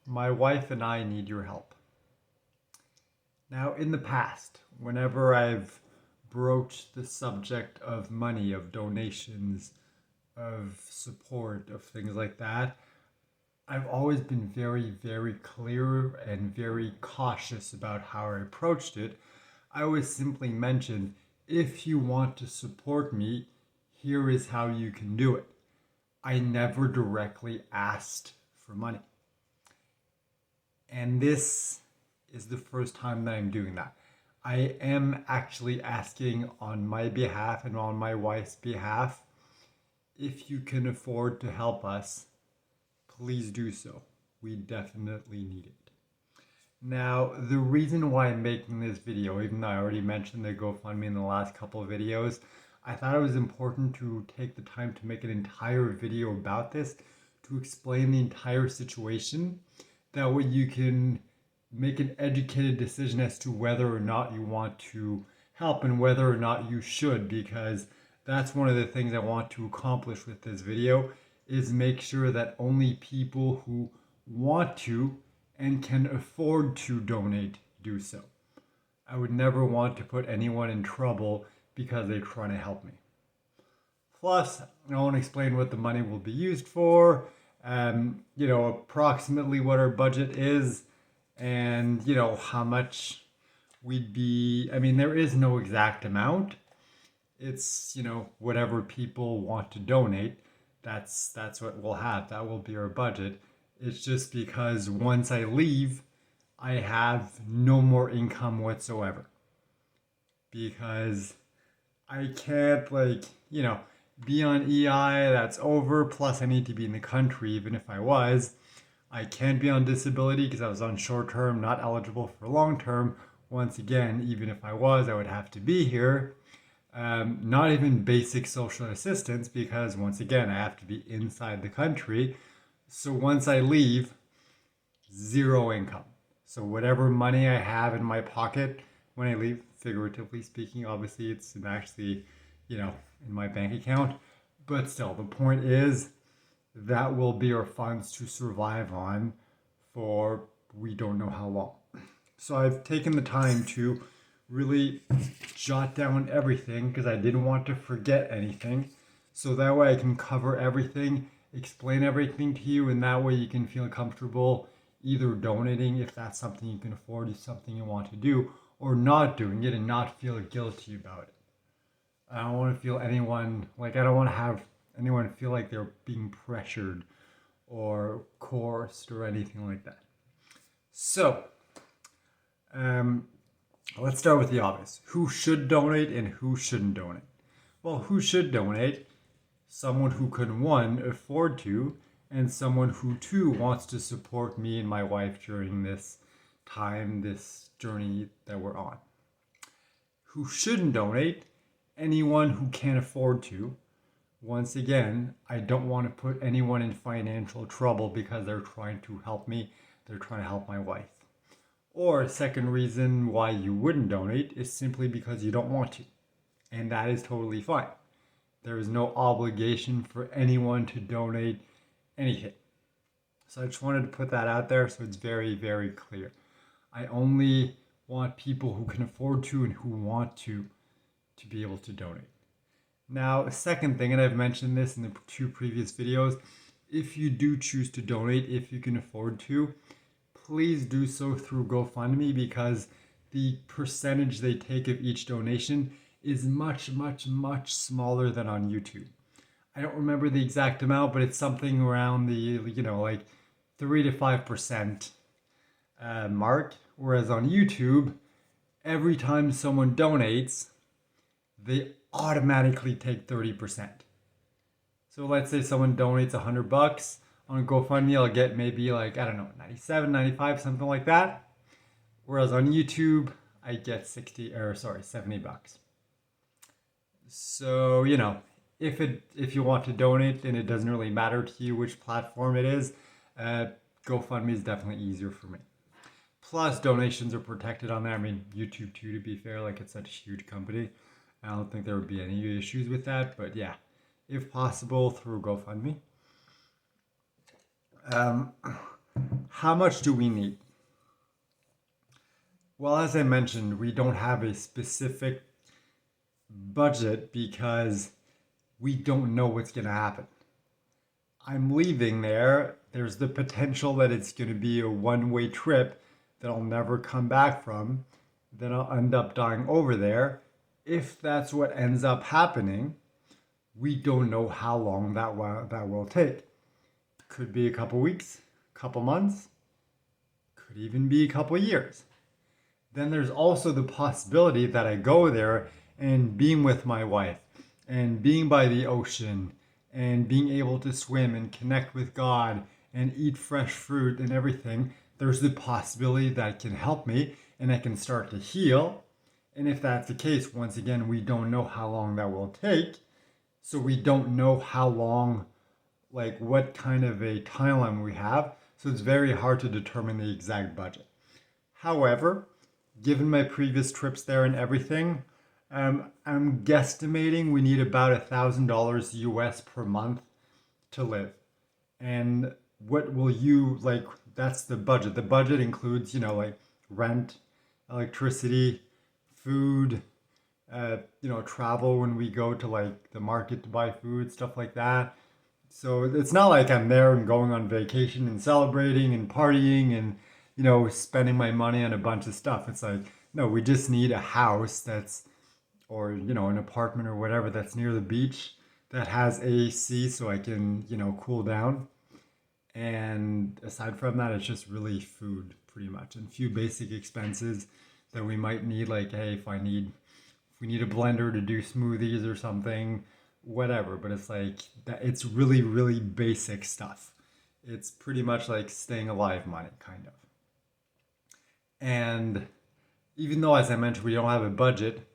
My wife and I need your help. Now, in the past, whenever I've broached the subject of money, of donations, of support, of things like that, I've always been very, very clear and very cautious about how I approached it. I always simply mentioned, if you want to support me, here is how you can do it. I never directly asked for money. And this is the first time that I'm doing that. I am actually asking on my behalf and on my wife's behalf, if you can afford to help us, please do so. We definitely need it. Now, the reason why I'm making this video, even though I already mentioned the GoFundMe in the last couple of videos, I thought it was important to take the time to make an entire video about this, to explain the entire situation. That way you can make an educated decision as to whether or not you want to help and whether or not you should, because that's one of the things I want to accomplish with this video, is make sure that only people who want to and can afford to donate do so. I would never want to put anyone in trouble because they're trying to help me. Plus, I want to explain what the money will be used for, approximately what our budget is, and, how much we'd be. I mean, there is no exact amount. It's, whatever people want to donate, that's what we'll have. That will be our budget. It's just because once I leave, I have no more income whatsoever. Because I can't, be on EI, that's over, plus I need to be in the country, even if I was. I can't be on disability because I was on short term, not eligible for long term. Once again, even if I was, I would have to be here. Not even basic social assistance because, once again, I have to be inside the country. So once I leave, zero income. So whatever money I have in my pocket when I leave, figuratively speaking, obviously it's actually, in my bank account. But still, the point is that will be our funds to survive on for we don't know how long. So I've taken the time to really jot down everything because I didn't want to forget anything. So that way I can cover everything, explain everything to you, and that way you can feel comfortable either donating if that's something you can afford, if something you want to do, or not doing it and not feel guilty about it. I don't want to feel anyone, I don't want to have anyone feel like they're being pressured or coerced or anything like that. So, let's start with the obvious. Who should donate and who shouldn't donate? Well, who should donate? Someone who can, one, afford to, and someone who, two, wants to support me and my wife during this time, this journey that we're on. Who shouldn't donate? Anyone who can't afford to. Once again, I don't want to put anyone in financial trouble because they're trying to help me, they're trying to help my wife. Or a second reason why you wouldn't donate is simply because you don't want to. And that is totally fine. There is no obligation for anyone to donate anything. So I just wanted to put that out there so it's very, very clear. I only want people who can afford to and who want to be able to donate. Now, a second thing, and I've mentioned this in the two previous videos, if you do choose to donate, if you can afford to, please do so through GoFundMe because the percentage they take of each donation is much, much, much smaller than on YouTube. I don't remember the exact amount, but it's something around the, 3 to 5% mark. Whereas on YouTube, every time someone donates, they automatically take 30%. So let's say someone donates $100 on GoFundMe, I'll get maybe 97, 95, something like that. Whereas on YouTube, I get $70. So, if you want to donate and it doesn't really matter to you which platform it is, GoFundMe is definitely easier for me. Plus, donations are protected on there. I mean, YouTube too, to be fair, it's such a huge company. I don't think there would be any issues with that, but yeah, if possible, through GoFundMe. how much do we need? Well, as I mentioned, we don't have a specific budget because we don't know what's going to happen. I'm leaving there. There's the potential that it's going to be a one-way trip that I'll never come back from. Then I'll end up dying over there. If that's what ends up happening, we don't know how long that will take. Could be a couple weeks, couple months, could even be a couple years. Then there's also the possibility that I go there and being with my wife and being by the ocean and being able to swim and connect with God and eat fresh fruit and everything, there's the possibility that it can help me and I can start to heal. And if that's the case, once again, we don't know how long that will take. So we don't know how long, like what kind of a timeline we have. So it's very hard to determine the exact budget. However, given my previous trips there and everything, I'm guesstimating we need about $1,000 US per month to live. And what will you like? That's the budget. The budget includes, like rent, electricity, food, travel when we go to like the market to buy food, stuff like that. So it's not like I'm there and going on vacation and celebrating and partying and, spending my money on a bunch of stuff. It's like, no, we just need a house or, an apartment or whatever that's near the beach that has AC so I can, cool down. And aside from that, it's just really food pretty much and a few basic expenses that we might need. Like, hey, if we need a blender to do smoothies or something, whatever. But it's like that. It's really, really basic stuff. It's pretty much like staying alive money, kind of. And even though, as I mentioned, we don't have a budget,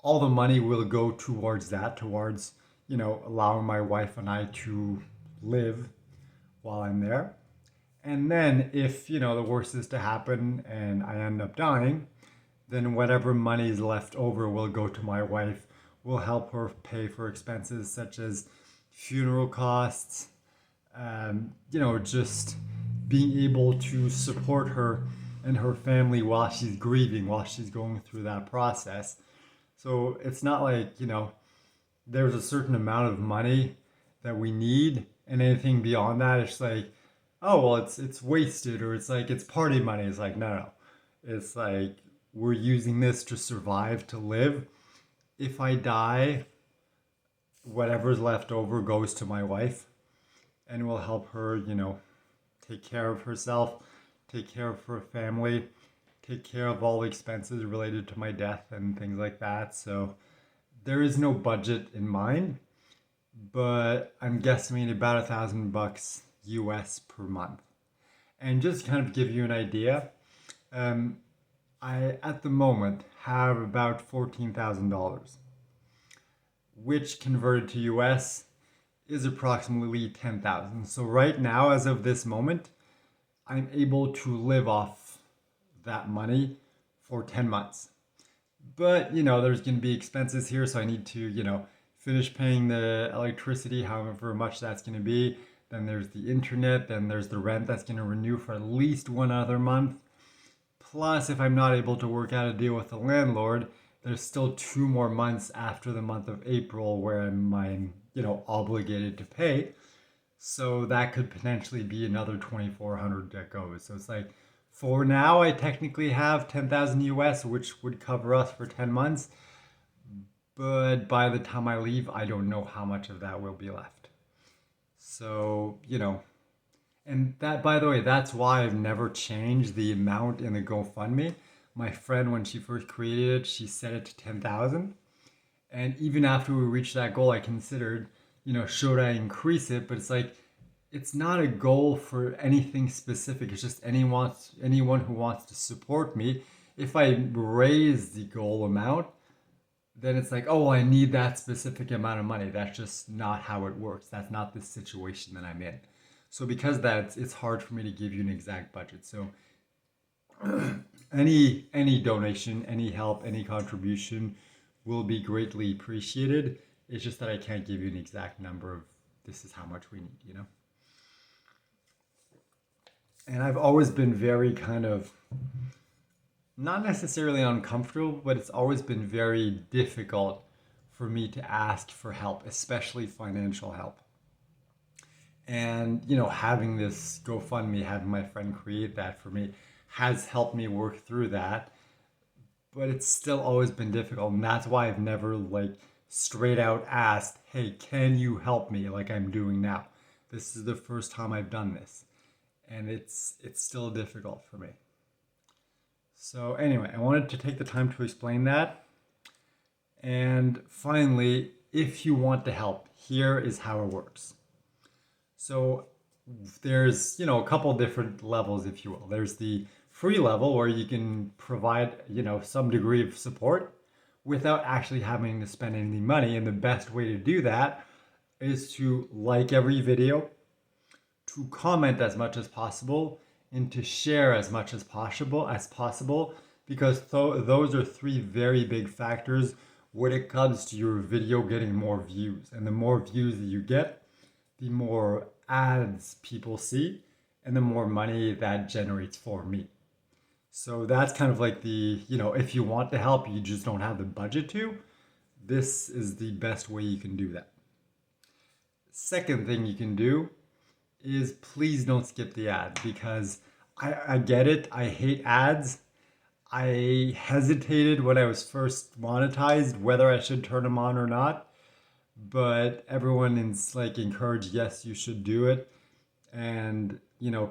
all the money will go towards that, towards, allowing my wife and I to live while I'm there. And then if, the worst is to happen and I end up dying, then whatever money is left over will go to my wife. Will help her pay for expenses such as funeral costs, just being able to support her and her family while she's grieving, while she's going through that process. So it's not like, there's a certain amount of money that we need, and anything beyond that, it's like, oh, well, it's wasted, or it's like, it's party money. It's like, no. It's like, we're using this to survive, to live. If I die, whatever's left over goes to my wife and will help her, take care of herself, take care of her family, take care of all the expenses related to my death and things like that. So there is no budget in mind, but I'm guessing about $1,000 US per month. And just kind of give you an idea, I at the moment have about $14,000, which converted to US is approximately 10,000. So right now, as of this moment, I'm able to live off that money for 10 months. But, there's going to be expenses here, so I need to, finish paying the electricity, however much that's going to be. Then there's the internet, then there's the rent that's going to renew for at least one other month. Plus, if I'm not able to work out a deal with the landlord, there's still 2 more months after the month of April where I'm obligated to pay. So that could potentially be another 2,400 that goes. So it's like, for now, I technically have 10,000 US, which would cover us for 10 months. But by the time I leave, I don't know how much of that will be left. So, and that, by the way, that's why I've never changed the amount in the GoFundMe. My friend, when she first created it, she set it to 10,000. And even after we reached that goal, I considered, should I increase it? But it's like, it's not a goal for anything specific. It's just anyone who wants to support me. If I raise the goal amount, then it's like, oh, well, I need that specific amount of money. That's just not how it works. That's not the situation that I'm in. So because of that, it's hard for me to give you an exact budget. So any donation, any help, any contribution will be greatly appreciated. It's just that I can't give you an exact number of this is how much we need, And I've always been very kind of, not necessarily uncomfortable, but it's always been very difficult for me to ask for help, especially financial help. And, having this GoFundMe, having my friend create that for me has helped me work through that. But it's still always been difficult. And that's why I've never like straight out asked, hey, can you help me like I'm doing now? This is the first time I've done this. And it's still difficult for me. So anyway, I wanted to take the time to explain that. And finally, if you want to help, here is how it works. So there's, a couple different levels, if you will. There's the free level where you can provide, some degree of support without actually having to spend any money. And the best way to do that is to like every video, to comment as much as possible, and to share as much as possible, because those are three very big factors when it comes to your video getting more views. And the more views that you get, the more ads people see, and the more money that generates for me. So that's kind of like the, if you want to help, you just don't have the budget to, this is the best way you can do that. Second thing you can do is please don't skip the ads, because I get it. I hate ads. I hesitated when I was first monetized whether I should turn them on or not, but everyone is like encouraged, yes, you should do it. And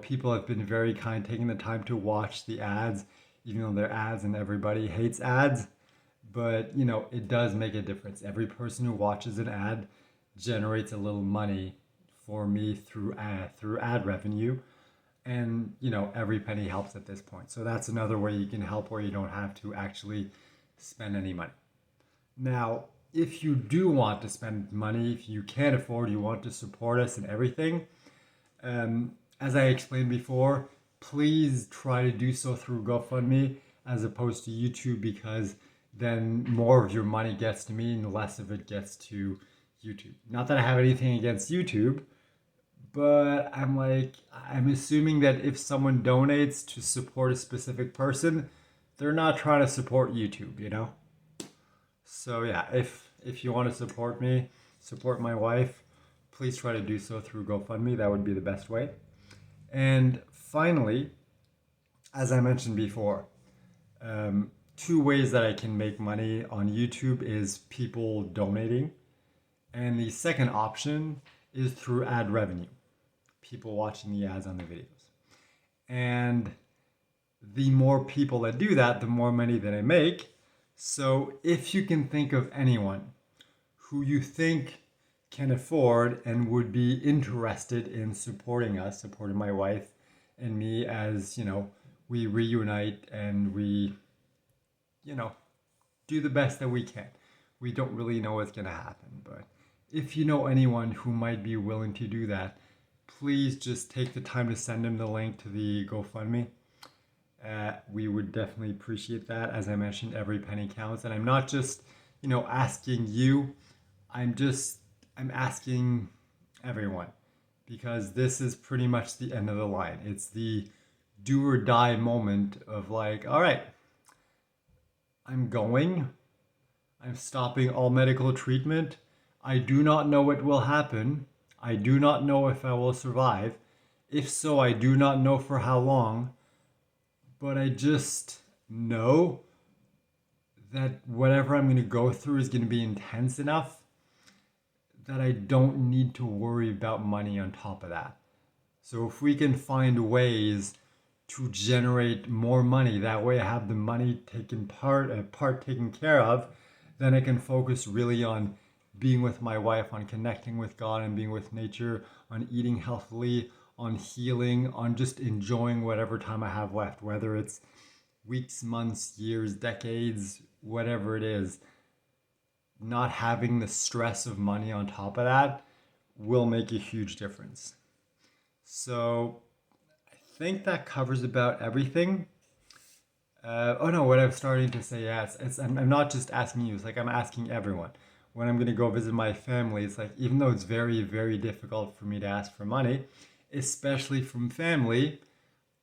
people have been very kind, taking the time to watch the ads, even though they're ads and everybody hates ads. But it does make a difference. Every person who watches an ad generates a little money for me through ad revenue. And every penny helps at this point. So that's another way you can help where you don't have to actually spend any money. Now, if you do want to spend money, if you can't afford, you want to support us and everything, as I explained before, please try to do so through GoFundMe as opposed to YouTube, because then more of your money gets to me and less of it gets to YouTube. Not that I have anything against YouTube, but I'm assuming that if someone donates to support a specific person, they're not trying to support YouTube, So yeah, if you want to support me, support my wife, please try to do so through GoFundMe. That would be the best way. And finally, as I mentioned before, two ways that I can make money on YouTube is people donating. And the second option is through ad revenue, people watching the ads on the videos. And the more people that do that, the more money that I make. So if you can think of anyone who you think can afford and would be interested in supporting us, supporting my wife and me as, we reunite and we, do the best that we can. We don't really know what's going to happen, but if you know anyone who might be willing to do that, please just take the time to send them the link to the GoFundMe. We would definitely appreciate that. As I mentioned, every penny counts. And I'm not just, asking you. I'm asking everyone, because this is pretty much the end of the line. It's the do or die moment of like, all right, I'm stopping all medical treatment. I do not know what will happen. I do not know if I will survive. If so, I do not know for how long, but I just know that whatever I'm going to go through is going to be intense enough that I don't need to worry about money on top of that. So if we can find ways to generate more money, that way I have the money part taken care of, then I can focus really on being with my wife, on connecting with God and being with nature, on eating healthily, on healing, on just enjoying whatever time I have left, whether it's weeks, months, years, decades, whatever it is. Not having the stress of money on top of that will make a huge difference. So I think that covers about everything. What I'm starting to say, yes, I'm not just asking you, it's like I'm asking everyone. When I'm going to go visit my family, it's like, even though it's very, very difficult for me to ask for money, especially from family,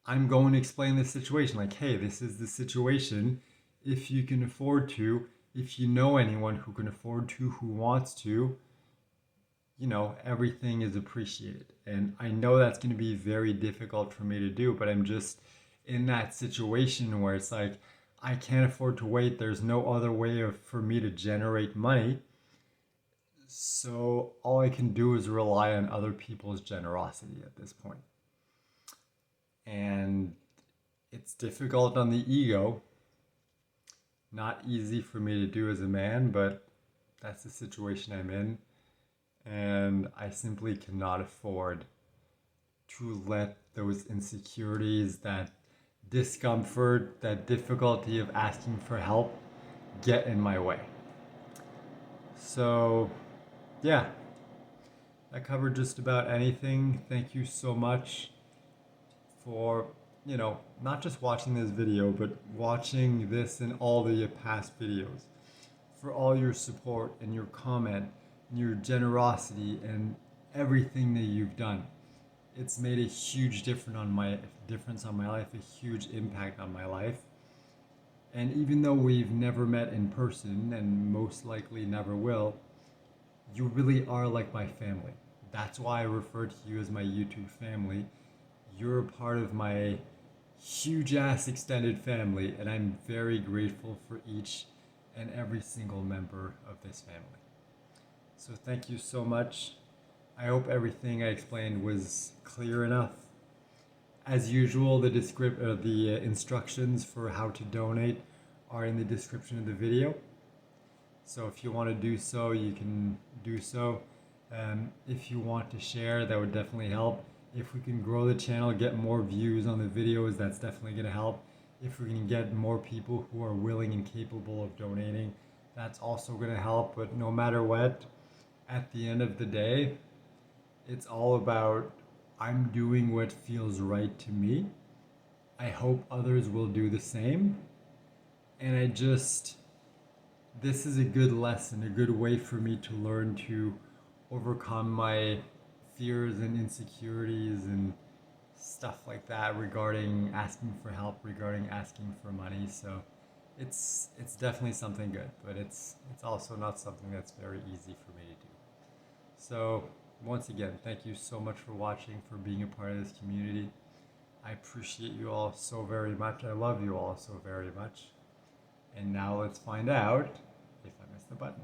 I'm going to explain this situation. Like, hey, this is the situation. If you can afford to, if you know anyone who can afford to, who wants to, everything is appreciated. And I know that's going to be very difficult for me to do, but I'm just in that situation where it's like, I can't afford to wait. There's no other way for me to generate money. So all I can do is rely on other people's generosity at this point. And it's difficult on the ego. Not easy for me to do as a man, but that's the situation I'm in. And I simply cannot afford to let those insecurities, that discomfort, that difficulty of asking for help get in my way. So, yeah, I covered just about anything. Thank you so much for, not just watching this video, but watching this and all the past videos. For all your support and your comment and your generosity and everything that you've done. It's made a huge difference on my life, a huge impact on my life. And even though we've never met in person and most likely never will, you really are like my family. That's why I refer to you as my YouTube family. You're a part of my huge ass extended family, and I'm very grateful for each and every single member of this family. So thank you so much. I hope everything I explained was clear enough. As usual, the instructions for how to donate are in the description of the video. So if you want to do so, you can do so. If you want to share, that would definitely help. If we can grow the channel, get more views on the videos, that's definitely going to help. If we can get more people who are willing and capable of donating, that's also going to help. But no matter what, at the end of the day, it's all about I'm doing what feels right to me. I hope others will do the same. And this is a good lesson, a good way for me to learn to overcome my fears and insecurities and stuff like that regarding asking for help, regarding asking for money. So it's definitely something good, but it's also not something that's very easy for me to do. So once again, thank you so much for watching, for being a part of this community. I appreciate you all so very much. I love you all so very much. And now let's find out if I missed the button.